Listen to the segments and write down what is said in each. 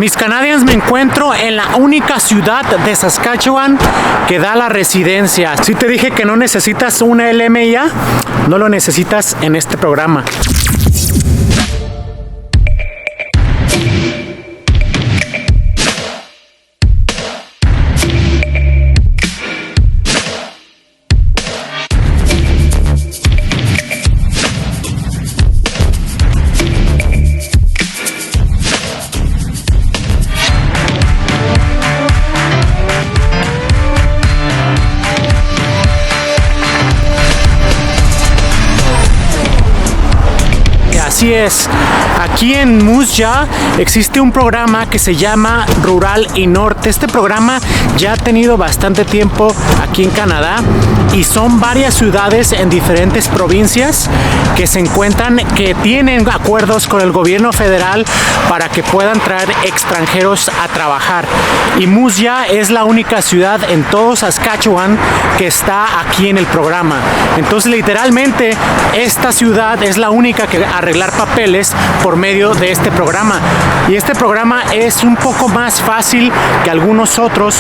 Mis Canadians, me encuentro en la única ciudad de Saskatchewan que da la residencia. Si te dije que no necesitas una LMIA, no lo necesitas en este programa. Así es, aquí en Moose Jaw existe un programa que se llama Rural y Norte. Este programa ya ha tenido bastante tiempo aquí en Canadá y son varias ciudades en diferentes provincias que se encuentran, que tienen acuerdos con el gobierno federal para que puedan traer extranjeros a trabajar. Y Moose Jaw es la única ciudad en todo Saskatchewan que está aquí en el programa. Entonces, literalmente, esta ciudad es la única que arreglar papeles por medio de este programa. Y este programa es un poco más fácil que algunos otros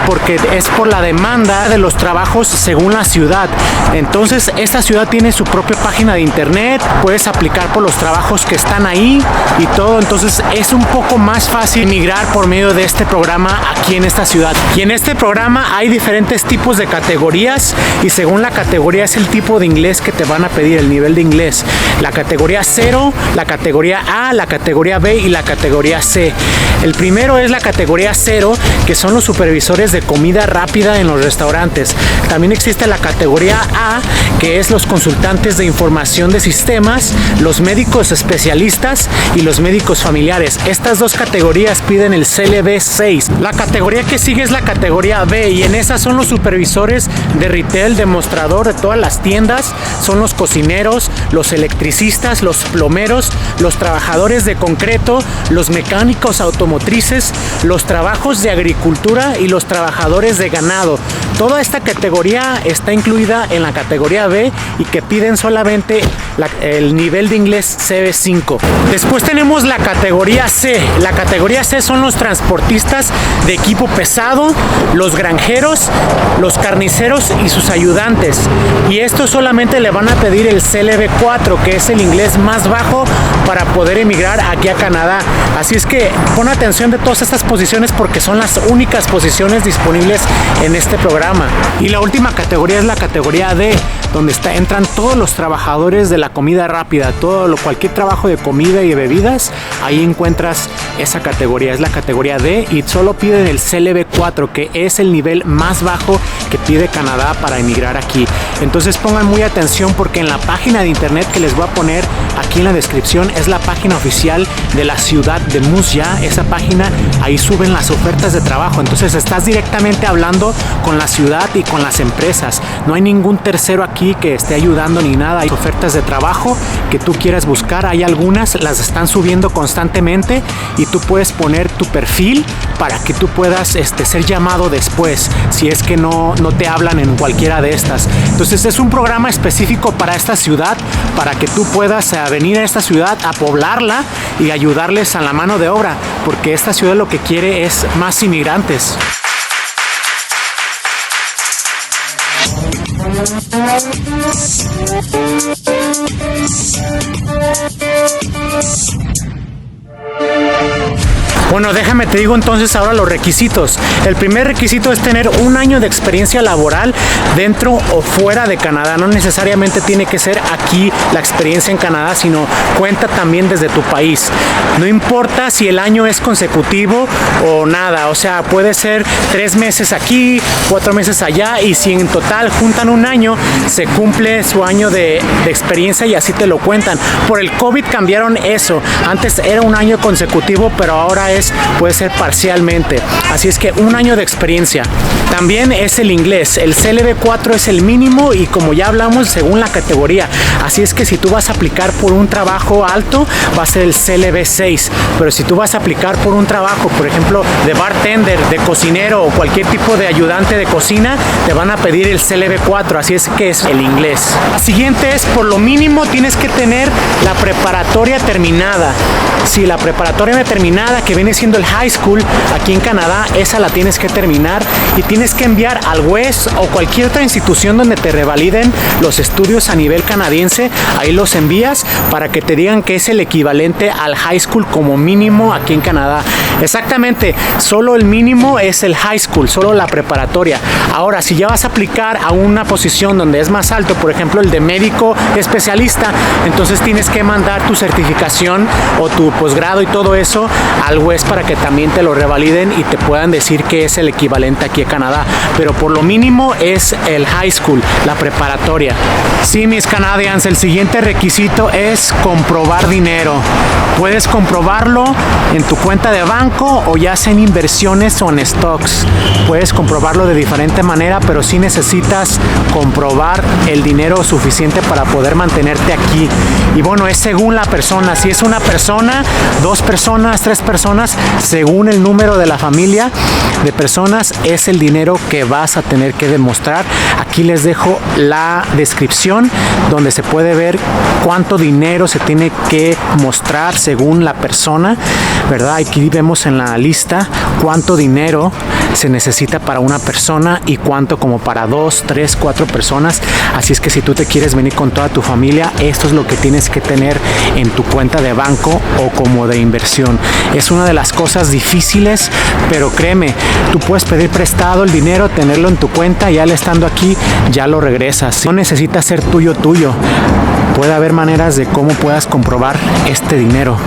porque es por la demanda de los trabajos según la ciudad. Entonces, esta ciudad tiene su propia página de internet, puedes aplicar por los trabajos que están ahí y todo. Entonces, es un poco más fácil migrar por medio de este programa aquí en esta ciudad. Y en este programa hay diferentes tipos de categorías y según la categoría es el tipo de inglés que te van a pedir, el nivel de inglés. La categoría 0, la categoría A, la categoría B y la categoría C. El primero es la categoría 0, que son los supervisores de comida rápida en los restaurantes. También existe la categoría A, que es los consultantes de información de sistemas, los médicos especialistas y los médicos familiares. Estas dos categorías piden el CLB 6. La categoría que sigue es la categoría B y en esa son los supervisores de retail, de mostrador de todas las tiendas, son los cocineros, los electricistas, los plomeros, los trabajadores de concreto, los mecánicos automotrices, los trabajos de agricultura y los trabajadores de ganado. Toda esta categoría está incluida en la categoría B y que piden solamente el nivel de inglés CB5. Después tenemos la categoría C. La categoría C son los transportistas de equipo pesado, los granjeros, los carniceros y sus ayudantes. Y estos solamente le van a pedir el CLB4, que es el inglés más bajo para poder emigrar aquí a Canadá. Así es que pon atención de todas estas posiciones porque son las únicas posiciones disponibles en este programa. Y la última categoría es la categoría D, donde entran todos los trabajadores de la comida rápida, cualquier trabajo de comida y de bebidas, ahí encuentras esa categoría, es la categoría D y solo piden el CLB4, que es el nivel más bajo que pide Canadá para emigrar aquí. Entonces pongan muy atención porque en la página de internet que les voy a poner aquí en la descripción es la página oficial de la ciudad de Moose Jaw. Esa página, ahí suben las ofertas de trabajo, entonces estás directamente hablando con la ciudad y con las empresas. No hay ningún tercero aquí que esté ayudando ni nada. Hay ofertas de trabajo que tú quieras buscar, hay algunas, las están subiendo constantemente y tú puedes poner tu perfil para que tú puedas ser llamado después si es que no te hablan en cualquiera de estas. Entonces es un programa específico para esta ciudad, para que tú puedas venir a esta ciudad a poblarla y ayudarles a la mano de obra, porque esta ciudad lo que quiere es más inmigrantes. Bueno, déjame te digo entonces ahora los requisitos. El primer requisito es tener un año de experiencia laboral dentro o fuera de Canadá. No necesariamente tiene que ser aquí la experiencia en Canadá, sino cuenta también desde tu país. No importa si el año es consecutivo o nada, o sea, puede ser 3 meses aquí, 4 meses allá, y si en total juntan un año, se cumple su año de experiencia y así te lo cuentan. Por el COVID cambiaron eso. Antes era un año consecutivo, pero ahora puede ser parcialmente. Así es que un año de experiencia. También es el inglés. El CLB4 es el mínimo y como ya hablamos, según la categoría. Así es que si tú vas a aplicar por un trabajo alto, va a ser el CLB6. Pero si tú vas a aplicar por un trabajo, por ejemplo, de bartender, de cocinero o cualquier tipo de ayudante de cocina, te van a pedir el CLB4. Así es que es el inglés. La siguiente es, por lo mínimo, tienes que tener la preparatoria terminada. Sí, la preparatoria terminada, que viene viene siendo el high school aquí en Canadá, esa la tienes que terminar y tienes que enviar al WES o cualquier otra institución donde te revaliden los estudios a nivel canadiense. Ahí los envías para que te digan que es el equivalente al high school como mínimo aquí en Canadá. Exactamente, solo el mínimo es el high school, solo la preparatoria. Ahora, si ya vas a aplicar a una posición donde es más alto, por ejemplo el de médico especialista, entonces tienes que mandar tu certificación o tu posgrado y todo eso al WES para que también te lo revaliden y te puedan decir que es el equivalente aquí en Canadá. Pero por lo mínimo es el high school, la preparatoria. Sí, mis Canadians, el siguiente requisito es comprobar dinero. Puedes comprobarlo en tu cuenta de banco o ya sea en inversiones o en stocks. Puedes comprobarlo de diferente manera, pero sí necesitas comprobar el dinero suficiente para poder mantenerte aquí. Y bueno, es según la persona. Si es una persona, 2 personas, 3 personas, según el número de la familia de personas, es el dinero que vas a tener que demostrar. Aquí les dejo la descripción donde se puede ver cuánto dinero se tiene que mostrar según la persona, ¿verdad? Aquí vemos en la lista cuánto dinero se necesita para una persona y cuánto como para 2, 3, 4 personas. Así es que si tú te quieres venir con toda tu familia, esto es lo que tienes que tener en tu cuenta de banco o como de inversión. Es una de las cosas difíciles, pero créeme, tú puedes pedir prestado el dinero, tenerlo en tu cuenta y al estando aquí ya lo regresas. No necesita ser tuyo. Puede haber maneras de cómo puedas comprobar este dinero.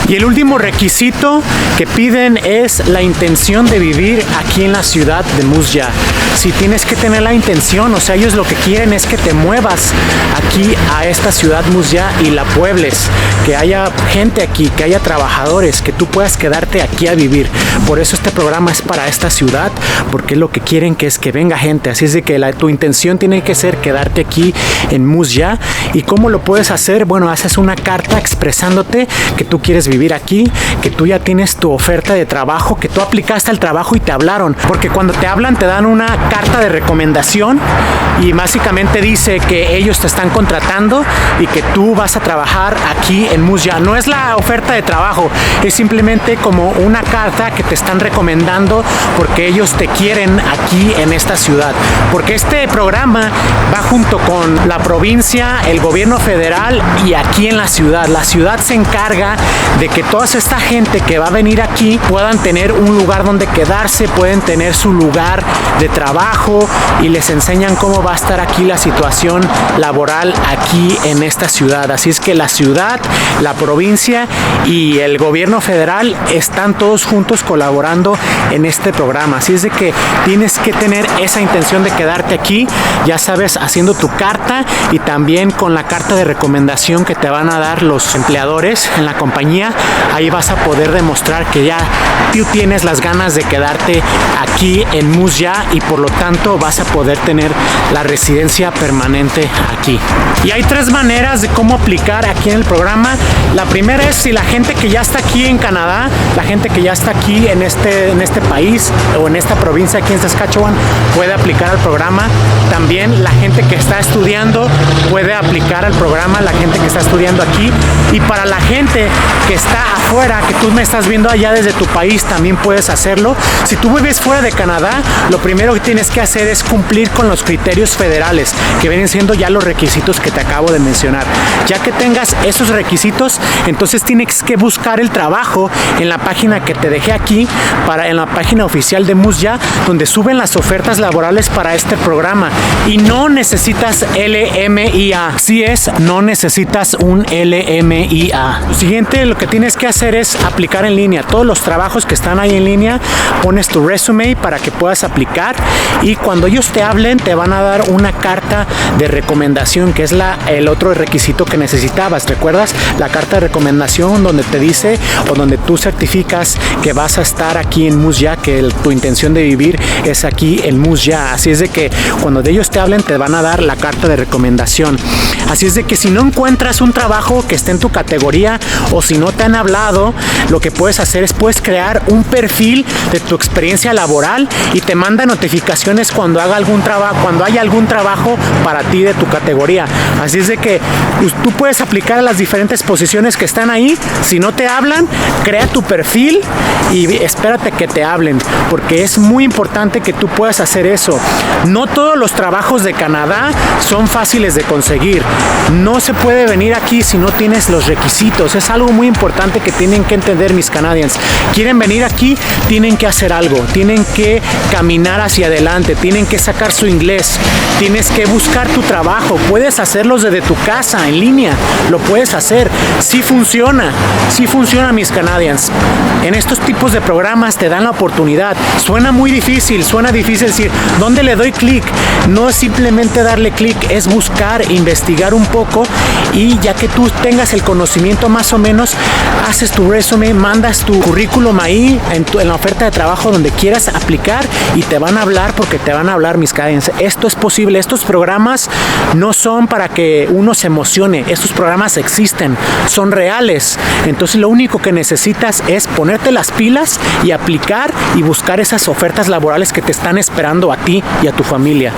Y el último requisito que piden es la intención de vivir aquí en la ciudad de Moose Jaw. Si tienes que tener la intención, o sea, ellos lo que quieren es que te muevas aquí a esta ciudad Moose Jaw y la puebles, que haya gente aquí, que haya trabajadores, que tú puedas quedarte aquí a vivir. Por eso este programa es para esta ciudad, porque lo que quieren que es que venga gente. Así es de que tu intención tiene que ser quedarte aquí en Moose Jaw. ¿Y cómo lo puedes hacer? Bueno, haces una carta expresándote que tú quieres vivir aquí, que tú ya tienes tu oferta de trabajo, que tú aplicaste al trabajo y te hablaron, porque cuando te hablan te dan una carta de recomendación y básicamente dice que ellos te están contratando y que tú vas a trabajar aquí en Moose Jaw. No es la oferta de trabajo, es simplemente como una carta que te están recomendando porque ellos te quieren aquí en esta ciudad, porque este programa va junto con la provincia, el gobierno federal y aquí en la ciudad. La ciudad se encarga de que toda esta gente que va a venir aquí puedan tener un lugar donde quedarse, pueden tener su lugar de trabajo y les enseñan cómo va a estar aquí la situación laboral aquí en esta ciudad. Así es que la ciudad, la provincia y el gobierno federal están todos juntos colaborando en este programa. Así es de que tienes que tener esa intención de quedarte aquí, ya sabes, haciendo tu carta y también con la carta de recomendación que te van a dar los empleadores en la compañía. Ahí vas a poder demostrar que ya tú tienes las ganas de quedarte aquí en Moose Jaw y por lo tanto vas a poder tener la residencia permanente aquí. Y hay 3 maneras de cómo aplicar aquí en el programa. La primera es si la gente que ya está aquí en Canadá, la gente que ya está aquí en este país o en esta provincia aquí en Saskatchewan puede aplicar al programa. También la gente que está estudiando puede aplicar al programa, la gente que está estudiando aquí. Y para la gente que está afuera, que tú me estás viendo allá desde tu país, también puedes hacerlo. Si tú vives fuera de Canadá, lo primero que tienes que hacer es cumplir con los criterios federales, que vienen siendo ya los requisitos que te acabo de mencionar. Ya que tengas esos requisitos, entonces tienes que buscar el trabajo en la página que te dejé aquí, en la página oficial de Moose Jaw, donde suben las ofertas laborales para este programa. Y no necesitas LMIA. Si es, no necesitas un LMIA. Lo siguiente, lo que tienes que hacer es aplicar en línea. Todos los trabajos que están ahí en línea, pones tu resume para que puedas aplicar y cuando ellos te hablen te van a dar una carta de recomendación, que es el otro requisito que necesitabas. ¿Recuerdas? La carta de recomendación donde te dice o donde tú certificas que vas a estar aquí en Moose Jaw, que tu intención de vivir es aquí en Moose Jaw. Así es de que cuando de ellos te hablen te van a dar la carta de recomendación. Así es de que si no encuentras un trabajo que esté en tu categoría o si no te han hablado, lo que puedes hacer es puedes crear crear un perfil de tu experiencia laboral y te manda notificaciones cuando hay algún trabajo para ti de tu categoría. Así es de que tú puedes aplicar a las diferentes posiciones que están ahí. Si no te hablan, crea tu perfil y espérate que te hablen, porque es muy importante que tú puedas hacer eso. No todos los trabajos de Canadá son fáciles de conseguir. No se puede venir aquí si no tienes los requisitos. Es algo muy importante que tienen que entender mis Canadians. Quieren venir aquí, tienen que hacer algo, tienen que caminar hacia adelante, tienen que sacar su inglés, tienes que buscar tu trabajo. Puedes hacerlos desde tu casa, en línea, lo puedes hacer. Sí funciona mis Canadians. En estos tipos de programas te dan la oportunidad. Suena difícil decir, ¿dónde le doy clic? No es simplemente darle clic, es buscar, investigar un poco, y ya que tú tengas el conocimiento más o menos, haces tu resumen, mandas tu currículum ahí en la oferta de trabajo donde quieras aplicar y te van a hablar, porque te van a hablar, mis Canadians. Esto es posible. Estos programas no son para que uno se emocione. Estos programas existen, son reales. Entonces lo único que necesitas es ponerte las pilas y aplicar y buscar esas ofertas laborales que te están esperando a ti y a tu familia.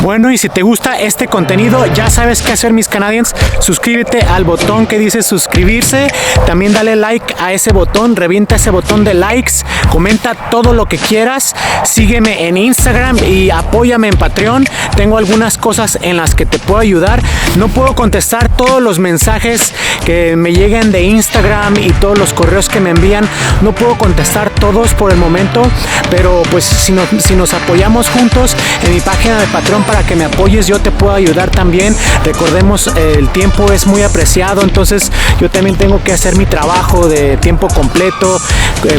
Bueno, y si te gusta este contenido, ya sabes qué hacer, mis Canadians. Suscríbete al botón que dice suscribirse. También dale like a ese botón, revienta ese botón de likes, comenta todo lo que quieras. Sígueme en Instagram y apóyame en Patreon. Tengo algunas cosas en las que te puedo ayudar. No puedo contestar todos los mensajes que me lleguen de Instagram y todos los correos que me envían. No puedo contestar todos por el momento, pero pues si nos apoyamos juntos en mi página de Patreon para que me apoyes, yo te puedo ayudar también. Recordemos, el tiempo es muy apreciado, entonces yo también tengo que hacer mi trabajo de tiempo completo,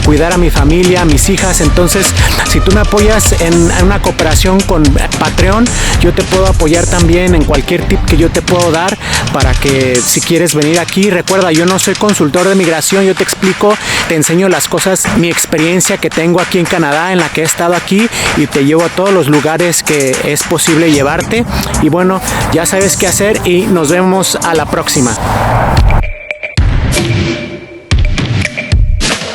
cuidar a mi familia, a mis hijas. Entonces, si tú me apoyas en una cooperación con Patreon, yo te puedo apoyar también en cualquier tip que yo te puedo dar para que, si quieres venir aquí, recuerda, yo no soy consultor de migración, yo te explico, te enseño las cosas, mi experiencia que tengo aquí en Canadá, en la que he estado aquí, y te llevo a todos los lugares que es posible llevarte. Y bueno, ya sabes qué hacer y nos vemos a la próxima.